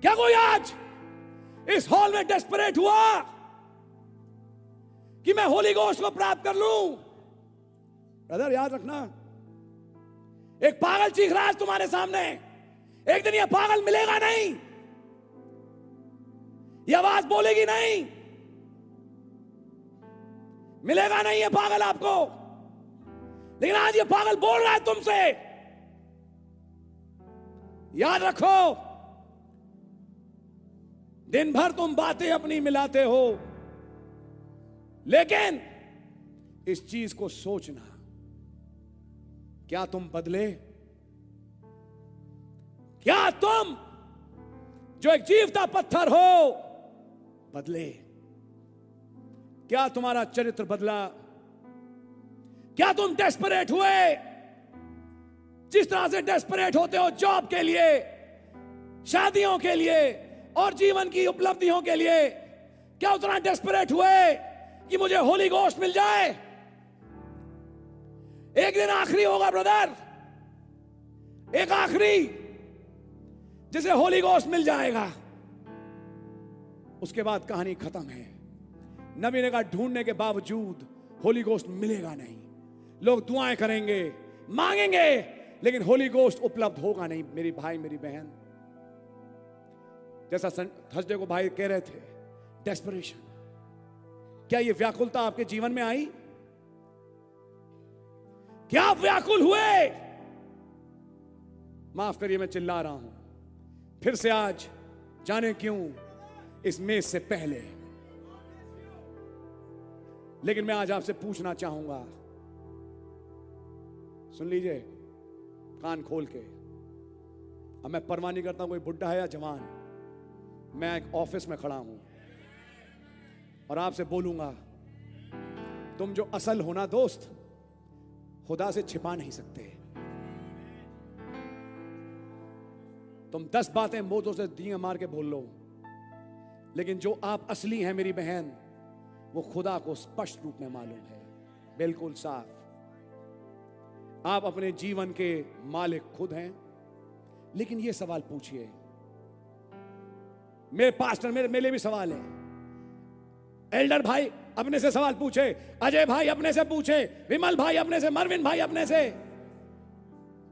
क्या कोई आज इस हॉल में डेस्परेट हुआ कि मैं होली गोस्ट को प्राप्त कर लूं? ब्रदर याद रखना, एक पागल चीख रहा है तुम्हारे सामने, एक दिन यह पागल मिलेगा नहीं, यह आवाज बोलेगी नहीं, मिलेगा नहीं ये पागल आपको। लेकिन आज ये पागल बोल रहा है तुमसे। याद रखो, दिन भर तुम बातें अपनी मिलाते हो, लेकिन इस चीज को सोचना, क्या तुम बदले? क्या तुम जो एक जीवता पत्थर हो बदले? क्या तुम्हारा चरित्र बदला? क्या तुम डेस्परेट हुए? जिस तरह से डेस्परेट होते हो जॉब के लिए, शादियों के लिए और जीवन की उपलब्धियों के लिए, क्या उतना डेस्परेट हुए कि मुझे होली गोस्ट मिल जाए? एक दिन आखिरी होगा ब्रदर, एक आखिरी जिसे होली गोस्ट मिल जाएगा, उसके बाद कहानी खत्म है। नबी ने कहा ढूंढने के बावजूद होली गोस्ट मिलेगा नहीं। लोग दुआएं करेंगे, मांगेंगे, लेकिन होली गोस्ट उपलब्ध होगा नहीं। मेरी भाई, मेरी बहन, जैसा थर्सडे को भाई कह रहे थे, डेस्परेशन, क्या ये व्याकुलता आपके जीवन में आई? क्या आप व्याकुल हुए? माफ करिए मैं चिल्ला रहा हूं फिर से आज, जाने क्यों इस मेज से पहले, लेकिन मैं आज आपसे पूछना चाहूंगा, सुन लीजिए कान खोल के। अब मैं परवाह नहीं करता कोई बुढ़ा है या जवान, मैं एक ऑफिस में खड़ा हूं और आपसे बोलूंगा, तुम जो असल हो ना दोस्त, खुदा से छिपा नहीं सकते। तुम 10 बातें मोतों से दिए मार के बोल लो, लेकिन जो आप असली हैं मेरी बहन, वो खुदा को स्पष्ट रूप में मालूम है, बिल्कुल साफ। आप अपने जीवन के मालिक खुद हैं। लेकिन ये सवाल पूछिए, मेरे पास्टर, मेरे लिए भी सवाल है। एल्डर भाई अपने से सवाल पूछे, अजय भाई अपने से पूछे, विमल भाई अपने से, मरविन भाई अपने से,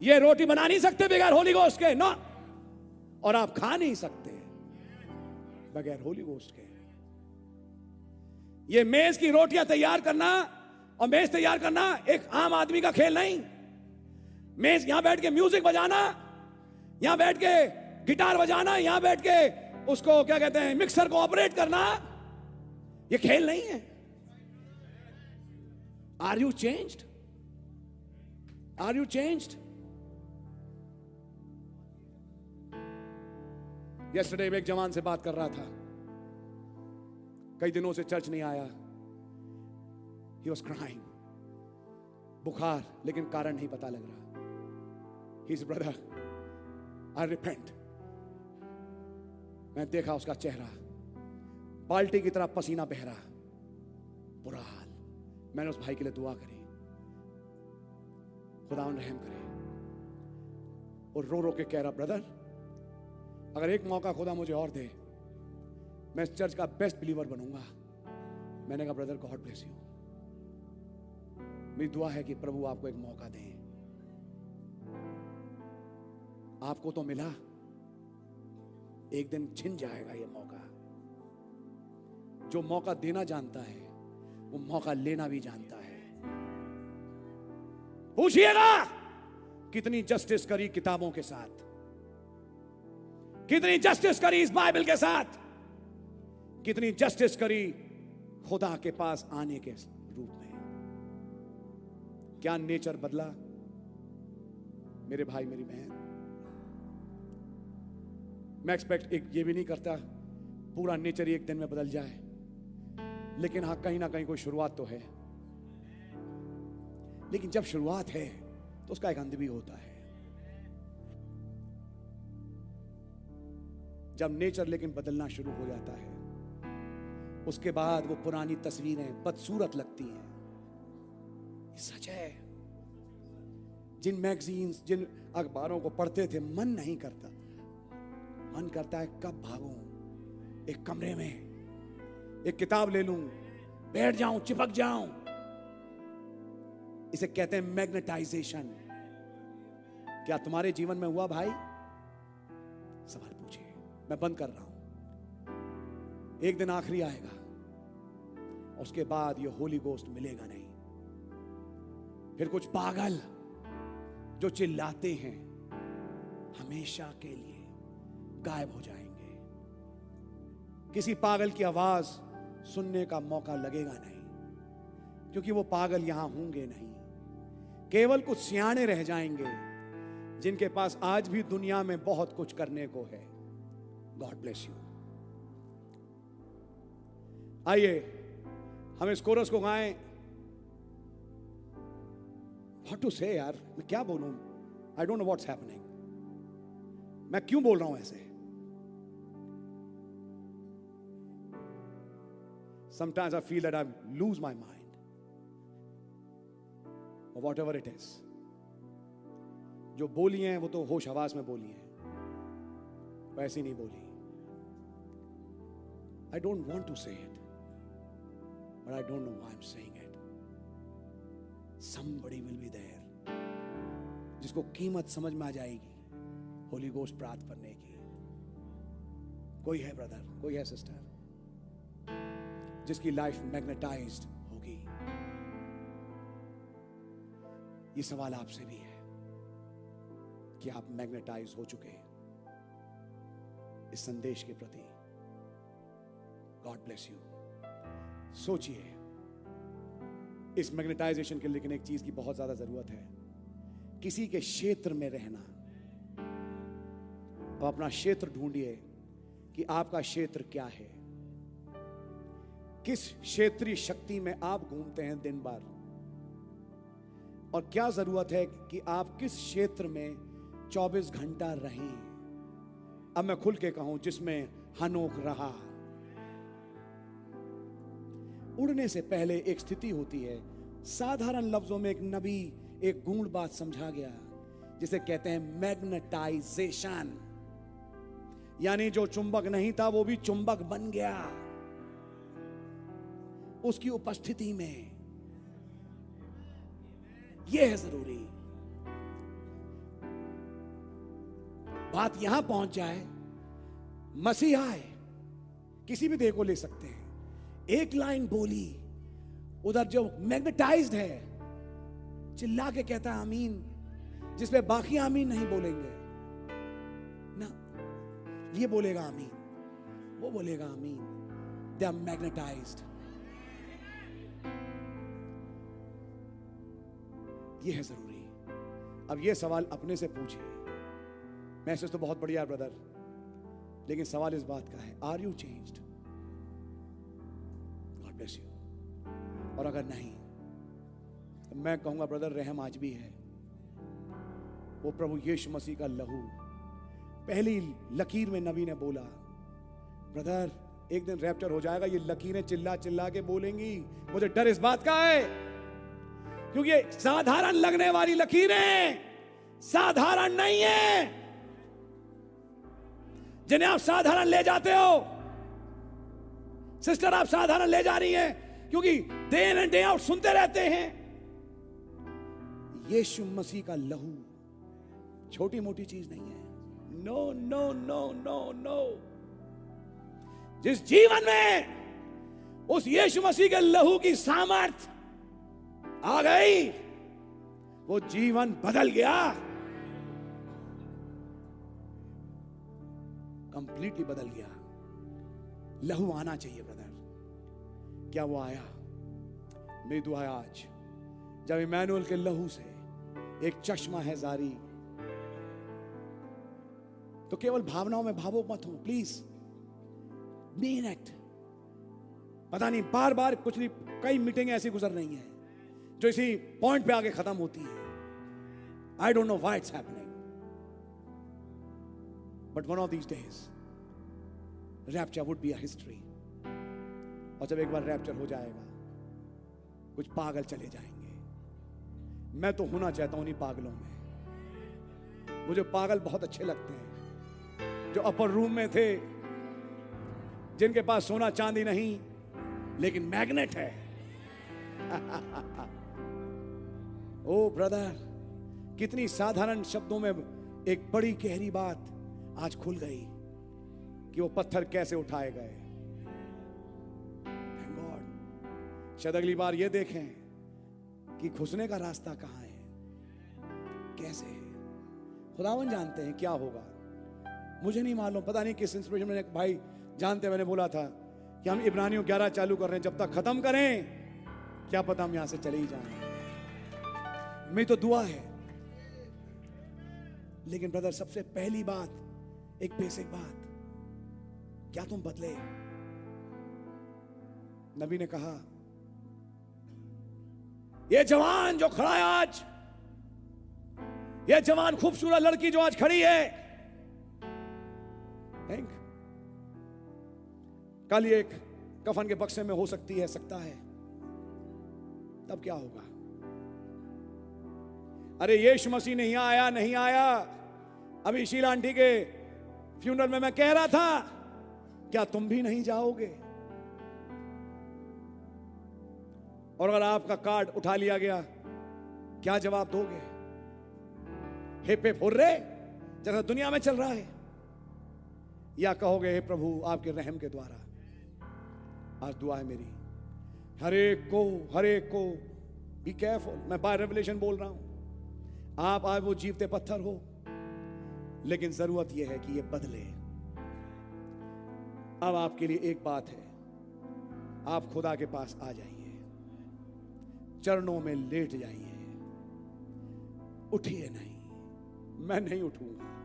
ये रोटी बना नहीं सकते बगैर होली गोस्ट के, नो। और आप खा नहीं सकते बगैर होली गोस्ट के। ये मेज की रोटियां तैयार करना और मेज तैयार करना एक आम आदमी का खेल नहीं। मेज, यहां बैठ के म्यूजिक बजाना, यहां बैठ के गिटार बजाना, यहां बैठ के उसको क्या कहते हैं, मिक्सर को ऑपरेट करना, ये खेल नहीं है। Are you changed? Are you changed? Yesterday में एक जवान से बात कर रहा था, कई दिनों से चर्च नहीं आया। He was crying, बुखार, लेकिन कारण नहीं पता लग रहा। His brother, I repent. मैं देखा उसका चेहरा, बाल्टी की तरह पसीना बह रहा, बुरा हाल। मैंने उस भाई के लिए दुआ करी, खुदावंद रहम करे। और रो रो के कह रहा, ब्रदर अगर एक मौका खुदा मुझे और दे, मैं इस चर्च का बेस्ट बिलीवर बनूंगा। मैंने कहा ब्रदर गॉड ब्लेस यू, मेरी दुआ है कि प्रभु आपको एक मौका दे। आपको तो मिला, एक दिन छिन जाएगा ये मौका। जो मौका देना जानता है वो मौका लेना भी जानता है। पूछिएगा कितनी जस्टिस करी किताबों के साथ, कितनी जस्टिस करी इस बाइबल के साथ, कितनी जस्टिस करी खुदा के पास आने के रूप में। क्या नेचर बदला मेरे भाई, मेरी बहन? मैं एक्सपेक्ट ये भी नहीं करता पूरा नेचर एक दिन में बदल जाए, लेकिन हाँ कहीं ना कहीं कोई शुरुआत तो है। लेकिन जब शुरुआत है तो उसका एक अंत भी होता है। जब नेचर लेकिन बदलना शुरू हो जाता है, उसके बाद वो पुरानी तस्वीरें बदसूरत लगती हैं। ये सच है। जिन मैगजीन्स, जिन अखबारों को पढ़ते थे मन नहीं करता, मन करता है कब भागूं, एक कमरे में एक किताब ले लूं, बैठ जाऊं, चिपक जाऊं। इसे कहते हैं मैग्नेटाइजेशन। क्या तुम्हारे जीवन में हुआ भाई? सवाल पूछिए। मैं बंद कर रहा हूं। एक दिन आखिरी आएगा, उसके बाद ये होली गोस्ट मिलेगा नहीं। फिर कुछ पागल जो चिल्लाते हैं हमेशा के लिए गायब हो जाएंगे। किसी पागल की आवाज सुनने का मौका लगेगा नहीं, क्योंकि वो पागल यहां होंगे नहीं। केवल कुछ सियाने रह जाएंगे जिनके पास आज भी दुनिया में बहुत कुछ करने को है। God bless you. आइए हम इस कोरस को गाएं। व्हाट टू से यार, मैं क्या बोलूं? I don't know what's happening. मैं क्यों बोल रहा हूं ऐसे? Sometimes I feel that I lose my mind, or whatever it is. जो बोली हैं वो तो होश हवास में बोली हैं, वैसी नहीं बोली। I don't want to say it, but I don't know why I'm saying it. Somebody will be there जिसको कीमत समझ में आ जाएगी होली गोस्ट प्राप्त करने की। कोई है ब्रदर, कोई है सिस्टर जिसकी लाइफ मैग्नेटाइज्ड होगी? ये सवाल आपसे भी है कि आप मैग्नेटाइज हो चुके इस संदेश के प्रति? God bless you. सोचिए इस मैग्नेटाइजेशन के, लेकिन एक चीज की बहुत ज्यादा जरूरत है, किसी के क्षेत्र में रहना। अब अपना क्षेत्र ढूंढिए कि आपका क्षेत्र क्या है। किस क्षेत्रीय शक्ति में आप घूमते हैं दिन भर, और क्या जरूरत है कि आप किस क्षेत्र में 24 घंटा रहें। अब मैं खुल के कहूं, जिसमें हनोक रहा। उड़ने से पहले एक स्थिति होती है, साधारण लफ्जों में एक नबी एक गूढ़ बात समझा गया जिसे कहते हैं मैग्नेटाइजेशन। यानी जो चुंबक नहीं था वो भी चुंबक बन गया उसकी उपस्थिति में। यह है जरूरी। बात यहां पहुंच जाए, मसीह आए, किसी भी देह को ले सकते हैं, एक लाइन बोली, उधर जो मैग्नेटाइज्ड है चिल्ला के कहता है आमीन, जिसपे बाकी आमीन नहीं बोलेंगे ना। ये बोलेगा आमीन, वो बोलेगा आमीन। They are magnetised. ये है जरूरी। अब ये सवाल अपने से पूछिए। मैसेज तो बहुत बढ़िया है ब्रदर, लेकिन सवाल इस बात का है, are you changed? God bless you. और अगर नहीं तो मैं कहूंगा ब्रदर, रहम आज भी है। वो प्रभु यीशु मसीह का लहू। पहली लकीर में नबी ने बोला, ब्रदर एक दिन रैप्चर हो जाएगा, ये लकीरें चिल्ला चिल्ला के बोलेंगी। मुझे डर इस बात का है क्योंकि ये साधारण लगने वाली लकीरें साधारण नहीं है जिन्हें आप साधारण ले जाते हो। सिस्टर आप साधारण ले जा रही हैं क्योंकि day in and day out सुनते रहते हैं। यीशु मसीह का लहू छोटी मोटी चीज नहीं है। No no no no no. जिस जीवन में उस यीशु मसीह के लहू की सामर्थ आ गई, वो जीवन बदल गया, कंप्लीटली बदल गया। लहू आना चाहिए ब्रदर। क्या वो आया? मेरी दुआ है आज जब इमैनुअल के लहू से एक चश्मा है जारी, तो केवल भावनाओं में भावुक मत हो प्लीज। Mean it. पता नहीं बार बार कुछ नहीं, कई मीटिंग ऐसी गुजर रही हैं जो इसी पॉइंट पे आगे खत्म होती है। I don't know why it's happening, but one of these days rapture would be a history. और जब एक बार रैप्चर हो जाएगा, कुछ पागल चले जाएंगे। मैं तो होना चाहता हूं उन्हीं पागलों में। मुझे पागल बहुत अच्छे लगते हैं जो अपर रूम में थे, जिनके पास सोना चांदी नहीं लेकिन मैग्नेट है। ओ ब्रदर, कितनी साधारण शब्दों में एक बड़ी गहरी बात आज खुल गई कि वो पत्थर कैसे उठाए गए। Thank God. शायद अगली बार ये देखें कि घुसने का रास्ता कहां है, कैसे। खुदावन जानते हैं क्या होगा, मुझे नहीं मालूम। पता नहीं किस इंस्पिरेशन में भाई जानते, मैंने बोला था कि हम इब्रानियों 11 चालू कर रहे हैं, जब तक खत्म करें क्या पता हम यहां से चले ही जाएं। मेरी तो दुआ है। लेकिन ब्रदर, सबसे पहली बात, एक बेसिक बात, क्या तुम बदले? नबी ने कहा, ये जवान जो खड़ा है आज, ये जवान खूबसूरत लड़की जो आज खड़ी है, कल ये एक कफन के बक्से में हो सकती है, सकता है, तब क्या होगा? अरे यीशु मसीह नहीं आया, नहीं आया। अभी शीला आंटी के फ्यूनरल में मैं कह रहा था, क्या तुम भी नहीं जाओगे? और अगर आपका कार्ड उठा लिया गया, क्या जवाब दोगे? हिप हिप हुर्रे जैसा दुनिया में चल रहा है, या कहोगे हे प्रभु आपके रहम के द्वारा? आज दुआ है मेरी, हर एक को बी केयरफुल। मैं बाय रेवलेशन बोल रहा हूं। आप आज वो जीवते पत्थर हो, लेकिन जरूरत यह है कि ये बदले। अब आपके लिए एक बात है, आप खुदा के पास आ जाइए, चरणों में लेट जाइए, उठिए नहीं। मैं नहीं उठूंगा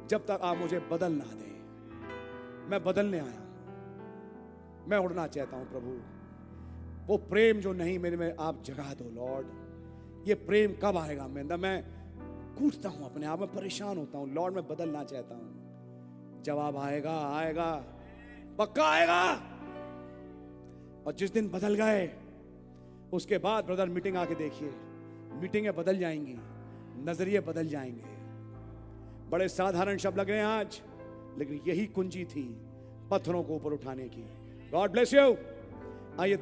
जब तक आप मुझे बदल ना दें। मैं बदलने आया हूं, मैं उड़ना चाहता हूं प्रभु। वो प्रेम जो नहीं मेरे में, आप जगा दो लॉर्ड। ये प्रेम कब आएगा मेरे अंदर? मैं कूदता हूं अपने आप में, परेशान होता हूं लॉर्ड, मैं बदलना चाहता हूं। जवाब आएगा, आएगा, पक्का आएगा। और जिस दिन बदल गए, उसके बाद ब्रदर मीटिंग आके देखिए, मीटिंगें बदल जाएंगी, नजरिए बदल जाएंगे। बड़े साधारण शब्द लग रहे हैं आज, लेकिन यही कुंजी थी पत्थरों को ऊपर उठाने की। God bless you. आइए